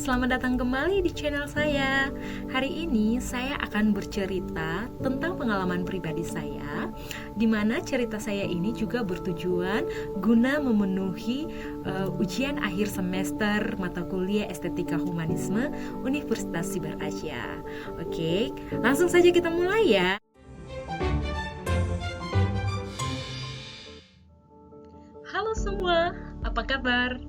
selamat datang kembali di channel saya. Hari ini saya akan bercerita tentang pengalaman pribadi saya, di mana cerita saya ini juga bertujuan guna memenuhi ujian akhir semester mata kuliah Estetika Humanisme Universitas Siber Asia. Oke, langsung saja kita mulai ya. Halo semua, apa kabar?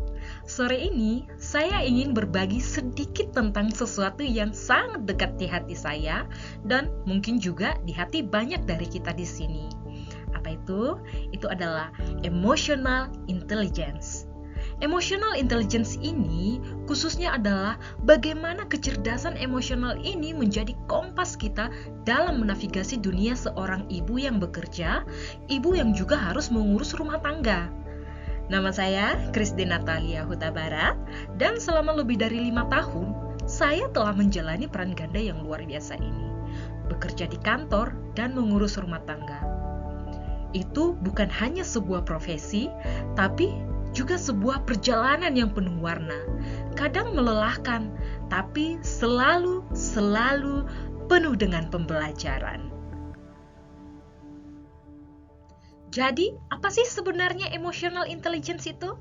Sore ini, saya ingin berbagi sedikit tentang sesuatu yang sangat dekat di hati saya dan mungkin juga di hati banyak dari kita di sini. Apa itu? Itu adalah emotional intelligence. Emotional intelligence ini khususnya adalah bagaimana kecerdasan emosional ini menjadi kompas kita dalam menavigasi dunia seorang ibu yang bekerja, ibu yang juga harus mengurus rumah tangga. Nama saya Krisdi Natalia Huta Barat, dan selama lebih dari 5 tahun, saya telah menjalani peran ganda yang luar biasa ini. Bekerja di kantor dan mengurus rumah tangga. Itu bukan hanya sebuah profesi, tapi juga sebuah perjalanan yang penuh warna. Kadang melelahkan, tapi selalu penuh dengan pembelajaran. Jadi, apa sih sebenarnya emotional intelligence itu?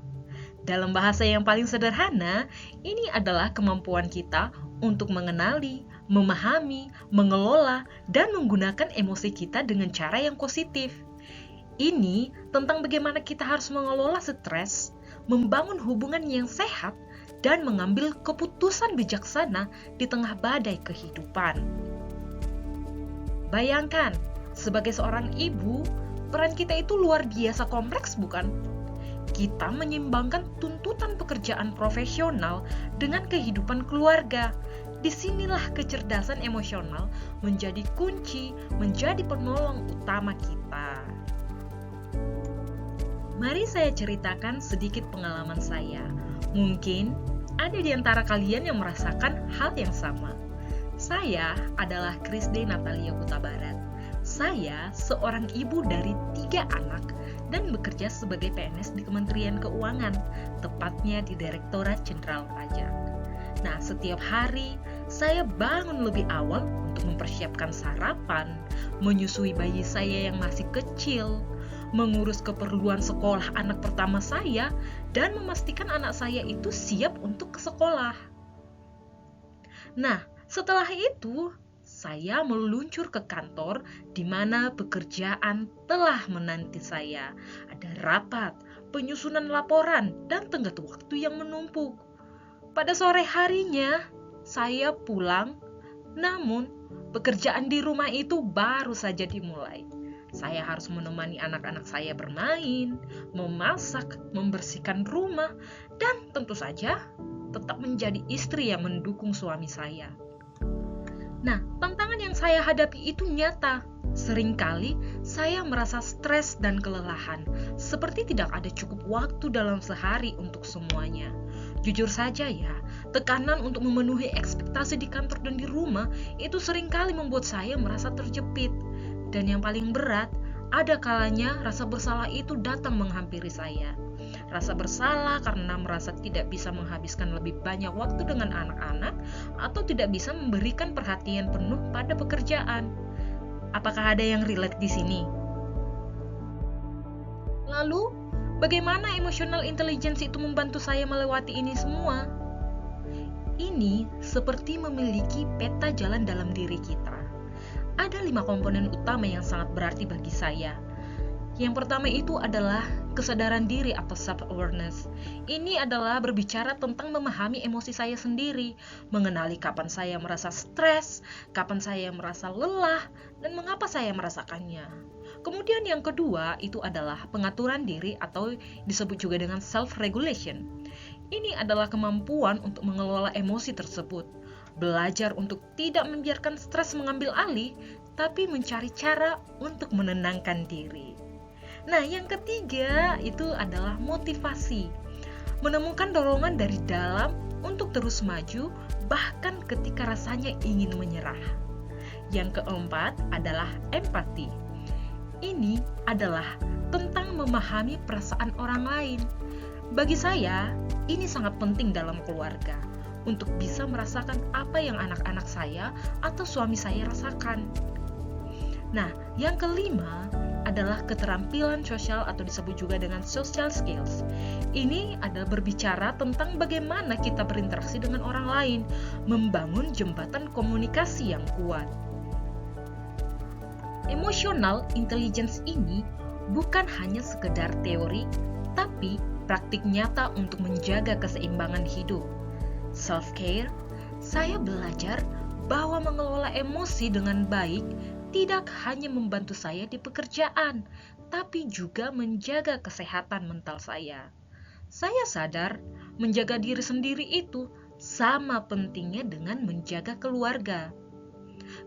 Dalam bahasa yang paling sederhana, ini adalah kemampuan kita untuk mengenali, memahami, mengelola, dan menggunakan emosi kita dengan cara yang positif. Ini tentang bagaimana kita harus mengelola stres, membangun hubungan yang sehat, dan mengambil keputusan bijaksana di tengah badai kehidupan. Bayangkan, sebagai seorang ibu, peran kita itu luar biasa kompleks, bukan? Kita menyeimbangkan tuntutan pekerjaan profesional dengan kehidupan keluarga. Disinilah kecerdasan emosional menjadi kunci, menjadi penolong utama kita. Mari saya ceritakan sedikit pengalaman saya. Mungkin ada di antara kalian yang merasakan hal yang sama. Saya adalah Krisdi Natalia Huta Barat. Saya seorang ibu dari 3 anak dan bekerja sebagai PNS di Kementerian Keuangan, tepatnya di Direktorat Jenderal Pajak. Nah, setiap hari saya bangun lebih awal untuk mempersiapkan sarapan, menyusui bayi saya yang masih kecil, mengurus keperluan sekolah anak pertama saya, dan memastikan anak saya itu siap untuk ke sekolah. Nah, setelah itu, saya meluncur ke kantor di mana pekerjaan telah menanti saya. Ada rapat, penyusunan laporan, dan tenggat waktu yang menumpuk. Pada sore harinya, saya pulang, namun pekerjaan di rumah itu baru saja dimulai. Saya harus menemani anak-anak saya bermain, memasak, membersihkan rumah, dan tentu saja tetap menjadi istri yang mendukung suami saya. Nah, tantangan yang saya hadapi itu nyata. Seringkali saya merasa stres dan kelelahan, seperti tidak ada cukup waktu dalam sehari untuk semuanya. Jujur saja ya, tekanan untuk memenuhi ekspektasi di kantor dan di rumah itu seringkali membuat saya merasa terjepit. Dan yang paling berat, ada kalanya rasa bersalah itu datang menghampiri saya. Rasa bersalah karena merasa tidak bisa menghabiskan lebih banyak waktu dengan anak-anak atau tidak bisa memberikan perhatian penuh pada pekerjaan. Apakah ada yang relate di sini? Lalu, bagaimana emotional intelligence itu membantu saya melewati ini semua? Ini seperti memiliki peta jalan dalam diri kita. Ada 5 komponen utama yang sangat berarti bagi saya. Yang pertama itu adalah kesadaran diri atau self-awareness. Ini adalah berbicara tentang memahami emosi saya sendiri, mengenali kapan saya merasa stres, kapan saya merasa lelah, dan mengapa saya merasakannya. Kemudian yang kedua itu adalah pengaturan diri atau disebut juga dengan self-regulation. Ini adalah kemampuan untuk mengelola emosi tersebut. Belajar untuk tidak membiarkan stres mengambil alih, tapi mencari cara untuk menenangkan diri. Nah, yang ketiga itu adalah motivasi. Menemukan dorongan dari dalam untuk terus maju, bahkan ketika rasanya ingin menyerah. Yang keempat adalah empati. Ini adalah tentang memahami perasaan orang lain. Bagi saya, ini sangat penting dalam keluarga. untuk bisa merasakan apa yang anak-anak saya atau suami saya rasakan. Nah, yang kelima adalah keterampilan sosial atau disebut juga dengan social skills. Ini adalah berbicara tentang bagaimana kita berinteraksi dengan orang lain, membangun jembatan komunikasi yang kuat. Emotional intelligence ini bukan hanya sekedar teori, tapi praktik nyata untuk menjaga keseimbangan hidup. Self-care, saya belajar bahwa mengelola emosi dengan baik tidak hanya membantu saya di pekerjaan, tapi juga menjaga kesehatan mental saya. Saya sadar menjaga diri sendiri itu sama pentingnya dengan menjaga keluarga.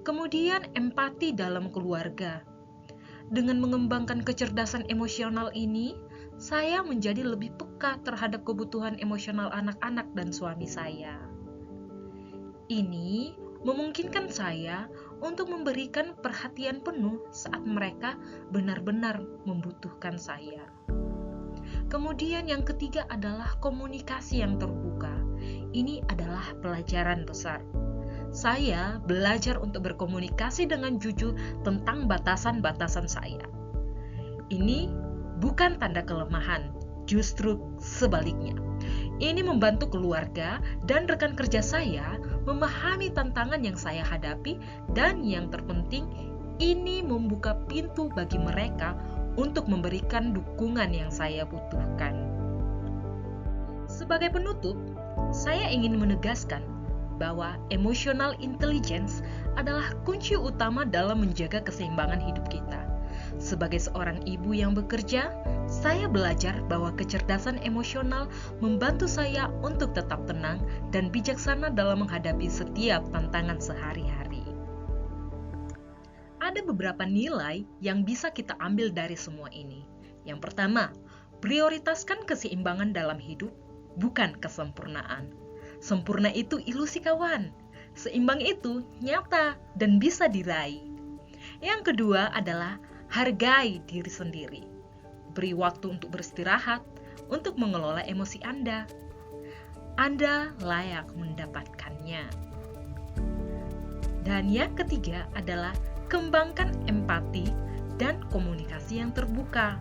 Kemudian empati dalam keluarga. Dengan mengembangkan kecerdasan emosional ini, saya menjadi lebih peka terhadap kebutuhan emosional anak-anak dan suami saya. Ini memungkinkan saya untuk memberikan perhatian penuh saat mereka benar-benar membutuhkan saya. Kemudian yang ketiga adalah komunikasi yang terbuka. Ini adalah pelajaran besar. Saya belajar untuk berkomunikasi dengan jujur tentang batasan-batasan saya. Ini bukan tanda kelemahan, justru sebaliknya. Ini membantu keluarga dan rekan kerja saya memahami tantangan yang saya hadapi, dan yang terpenting, ini membuka pintu bagi mereka untuk memberikan dukungan yang saya butuhkan. Sebagai penutup, saya ingin menegaskan bahwa emotional intelligence adalah kunci utama dalam menjaga keseimbangan hidup kita. Sebagai seorang ibu yang bekerja, saya belajar bahwa kecerdasan emosional membantu saya untuk tetap tenang dan bijaksana dalam menghadapi setiap tantangan sehari-hari. Ada beberapa nilai yang bisa kita ambil dari semua ini. Yang pertama, prioritaskan keseimbangan dalam hidup, bukan kesempurnaan. Sempurna itu ilusi, kawan. Seimbang itu nyata dan bisa diraih. Yang kedua adalah hargai diri sendiri. Beri waktu untuk beristirahat, untuk mengelola emosi Anda. Anda layak mendapatkannya. Dan yang ketiga adalah kembangkan empati dan komunikasi yang terbuka.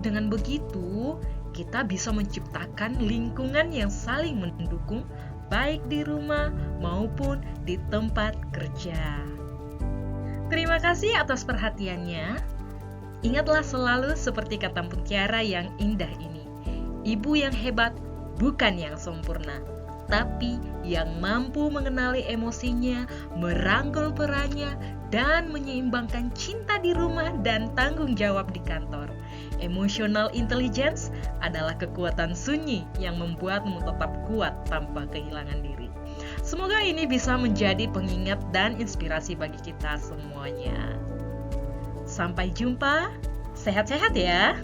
Dengan begitu, kita bisa menciptakan lingkungan yang saling mendukung, baik di rumah maupun di tempat kerja. Terima kasih atas perhatiannya. Ingatlah selalu seperti kata mutiara yang indah ini. Ibu yang hebat bukan yang sempurna, tapi yang mampu mengenali emosinya, merangkul perannya, dan menyeimbangkan cinta di rumah dan tanggung jawab di kantor. Emotional intelligence adalah kekuatan sunyi yang membuatmu tetap kuat tanpa kehilangan diri. Semoga ini bisa menjadi pengingat dan inspirasi bagi kita semuanya. Sampai jumpa, sehat-sehat ya!